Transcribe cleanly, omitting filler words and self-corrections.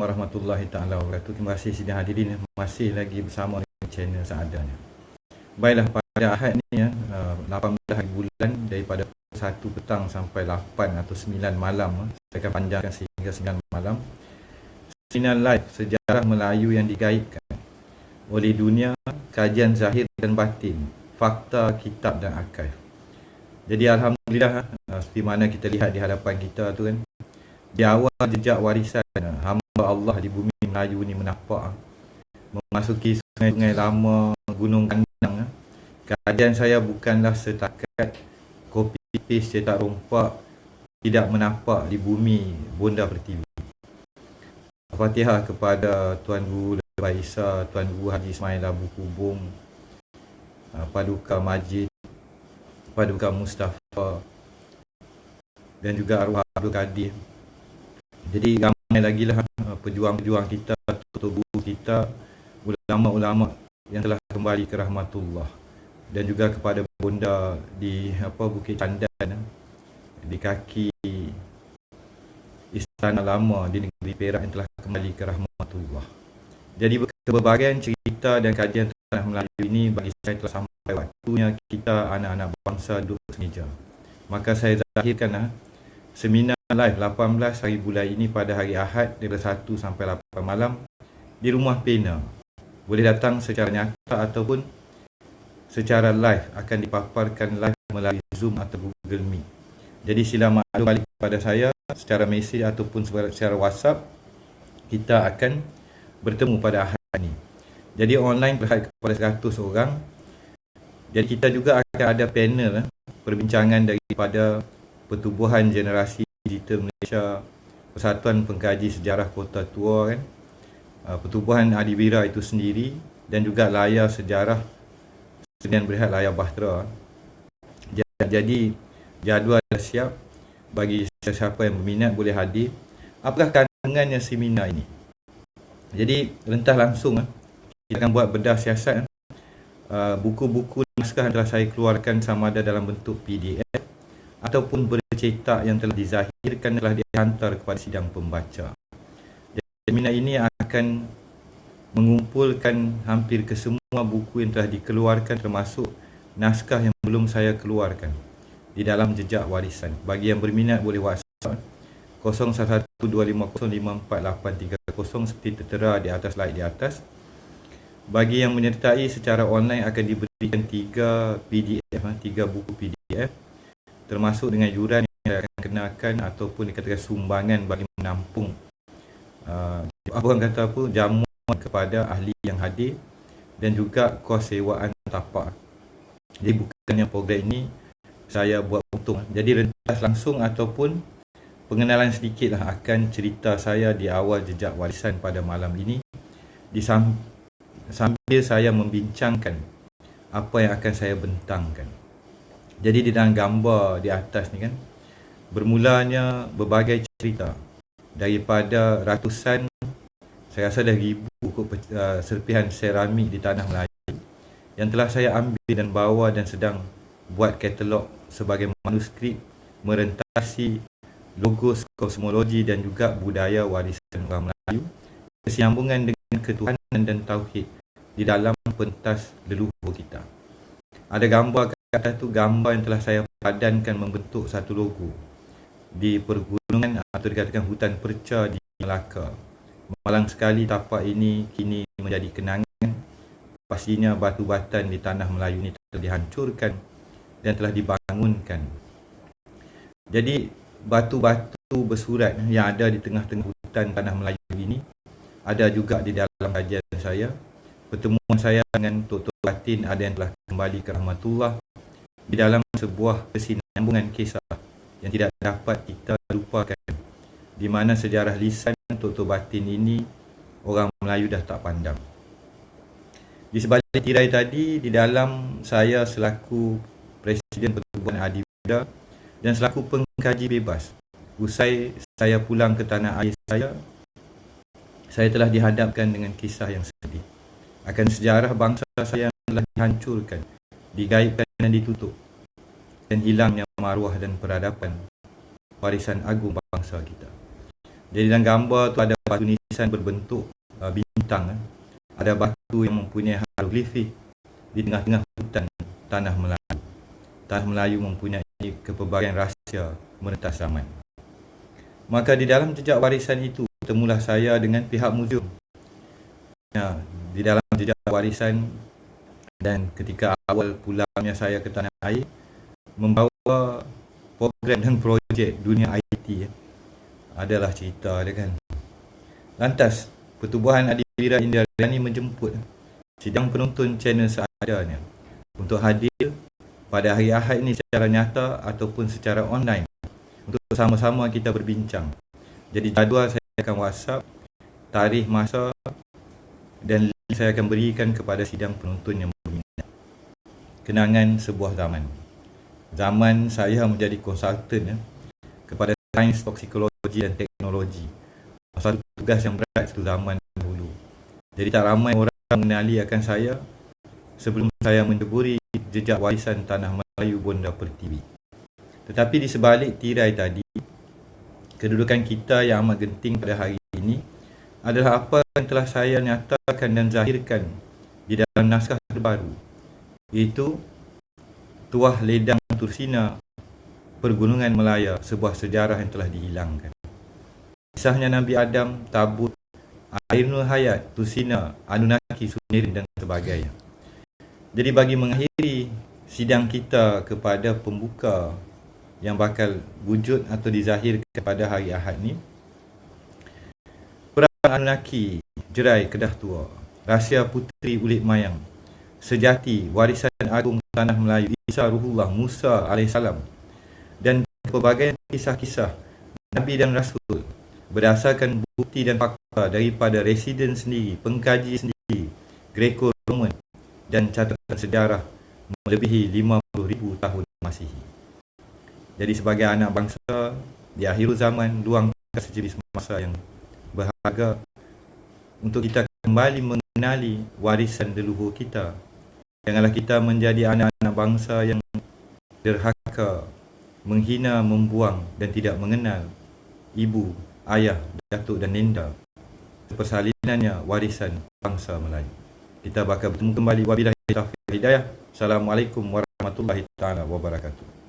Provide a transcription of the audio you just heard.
warahmatullahi taala wabarakatuh. Terima kasih sidang hadirin masih lagi bersama dengan channel seadanya. Baiklah, pada Ahad ni 18 hari bulan daripada 1 petang sampai 8 atau 9 malam, saya akan panjangkan sehingga 9 malam. Seminar live sejarah Melayu yang digaibkan oleh dunia, kajian zahir dan batin, fakta, kitab dan arkaif. Jadi alhamdulillah, seperti mana kita lihat di hadapan kita tu kan, di awal jejak warisan hamba Allah di bumi Melayu ni menapak memasuki sungai-sungai lama, gunung kandang. Kajian saya bukanlah setakat kopi paste cetak rompak, tidak menapak di bumi Bonda Pertiwi. Fatihah kepada Tuan Guru Lebay Isa, Tuan Guru Haji Ismail Abu Kubung, Paduka Majid, Paduka Mustafa dan juga arwah Abdul Qadir. Jadi ramai lagi lah pejuang-pejuang kita, tubuh kita, ulama-ulama yang telah kembali ke rahmatullah, dan juga kepada bonda di Bukit Candan, di kaki istana lama di negeri Perak yang telah kembali ke rahmatullah. Jadi keberbagian cerita dan kajian tanah Melayu ini bagi saya telah sampai waktunya kita anak-anak bangsa duduk semeja. Maka saya zahirkan seminar live 18 hari bulan ini pada hari Ahad daripada 1 sampai 8 malam di Rumah Pena. Boleh datang secara nyata ataupun secara live, akan dipaparkan live melalui Zoom atau Google Meet. Jadi sila maklum balik kepada saya secara mesej ataupun secara WhatsApp. Kita akan bertemu pada Ahad ini. Jadi online berhad kepada 100 orang. Jadi kita juga akan ada panel perbincangan daripada Pertubuhan Generasi Digital Malaysia, Persatuan Pengkaji Sejarah Kota Tua kan, Pertubuhan Adiwira itu sendiri, dan juga layar sejarah Sdn Berihat Layar Bahtera. Jadi jadual dah siap, bagi siapa yang berminat boleh hadir. Apakah kandungannya seminar ini? Jadi rentas langsung kita akan buat bedah siasat. Buku-buku naskah yang telah saya keluarkan sama ada dalam bentuk PDF ataupun bercetak yang telah dizahirkan telah dihantar kepada sidang pembaca. Seminar ini akan mengumpulkan hampir kesemua buku yang telah dikeluarkan, termasuk naskah yang belum saya keluarkan di dalam jejak warisan. Bagi yang berminat boleh WhatsApp 0112505483 seperti tertera di atas slide di atas. Bagi yang menyertai secara online akan diberikan 3 PDF, 3 buku PDF, termasuk dengan yuran yang akan kenakan ataupun dikatakan sumbangan bagi menampung jamuan kepada ahli yang hadir, dan juga kos sewaan tapak. Jadi bukannya program ini saya buat untung. Jadi rentas langsung ataupun pengenalan sedikit akan cerita saya di awal jejak warisan pada malam ini, sambil saya membincangkan apa yang akan saya bentangkan. Jadi di dalam gambar di atas ni kan, bermulanya berbagai cerita daripada ratusan, saya rasa dah ribu serpihan seramik di tanah Melayu yang telah saya ambil dan bawa dan sedang buat katalog sebagai manuskrip merentasi logos kosmologi dan juga budaya warisan orang Melayu, kesinambungan dengan ketuhanan dan tauhid di dalam pentas leluhur kita. Ada gambar kat atas tu, gambar yang telah saya padankan membentuk satu logo di pergunungan atau dikatakan hutan perca di Melaka. Malang sekali tapak ini kini menjadi kenangan. Pastinya batu batan di tanah Melayu ini telah dihancurkan dan telah dibangunkan. Jadi batu-batu bersurat yang ada di tengah-tengah hutan tanah Melayu ini ada juga di dalam kajian saya. Pertemuan saya dengan Tok Batin ada yang telah kembali ke rahmatullah di dalam sebuah kesinambungan kisah yang tidak dapat kita lupakan, di mana sejarah lisan Tok Batin ini orang Melayu dah tak pandang. Di sebalik tirai tadi, di dalam saya selaku Presiden Pertubuhan Adiwira dan selaku pengkaji bebas, usai saya pulang ke tanah air saya telah dihadapkan dengan kisah yang sedih akan sejarah bangsa saya yang telah dihancurkan, digaibkan dan ditutup, dan hilangnya maruah dan peradaban warisan agung bangsa kita. Jadi dalam gambar tu ada batu nisan berbentuk bintang. Ada batu yang mempunyai hieroglifik di tengah-tengah hutan tanah Melayu. Tanah Melayu mempunyai kepelbagaian rahsia merentas zaman. Maka di dalam jejak warisan itu bertemulah saya dengan pihak muzium. Di dalam jejak warisan, dan ketika awal pulangnya saya ke tanah air, membawa program dan projek dunia IT, adalah cerita dia kan. Lantas Pertubuhan Adivira Indiariani menjemput sidang penonton channel seadanya untuk hadir pada hari Ahad ini secara nyata ataupun secara online untuk sama-sama kita berbincang. Jadi jadual saya akan WhatsApp, tarikh, masa dan link saya akan berikan kepada sidang penonton yang berminat. Kenangan sebuah zaman. Zaman saya menjadi konsultan kepada sains toksikologi dan teknologi. Satu tugas yang berat itu zaman dulu. Jadi tak ramai orang mengenali akan saya sebelum saya menceburi jejak warisan Tanah Melayu Bonda Pertiwi. Tetapi di sebalik tirai tadi, kedudukan kita yang amat genting pada hari ini adalah apa yang telah saya nyatakan dan zahirkan di dalam naskah terbaru, iaitu Tuah Ledang Tursina Pergunungan Melaya, sebuah sejarah yang telah dihilangkan. Kisahnya Nabi Adam, Tabut, Air Nur Hayat, Tursina, Anunnaki, Sunirin dan sebagainya. Jadi bagi mengakhiri sidang kita kepada pembuka yang bakal wujud atau dizahirkan pada hari Ahad ni, Perang Anunnaki, Jerai Kedah Tua, Rahsia Puteri Ulit Mayang, Sejati, Warisan Agung Tanah Melayu, Isa Ruhullah, Musa AS, dan pelbagai kisah-kisah Nabi dan Rasul berdasarkan bukti dan fakta daripada residen sendiri, pengkaji sendiri, Greco-Roman dan catatan sejarah melebihi 50,000 tahun Masihi. Jadi sebagai anak bangsa di akhir zaman, luangkan sejenis masa yang berharga untuk kita kembali mengenali warisan leluhur kita. Janganlah kita menjadi anak-anak bangsa yang derhaka, menghina, membuang dan tidak mengenal ibu, ayah, datuk dan nenda, persalinannya warisan bangsa Melayu. Kita bakal bertemu kembali. Wabillahi taufiq wal hidayah. Assalamualaikum warahmatullahi taala wabarakatuh.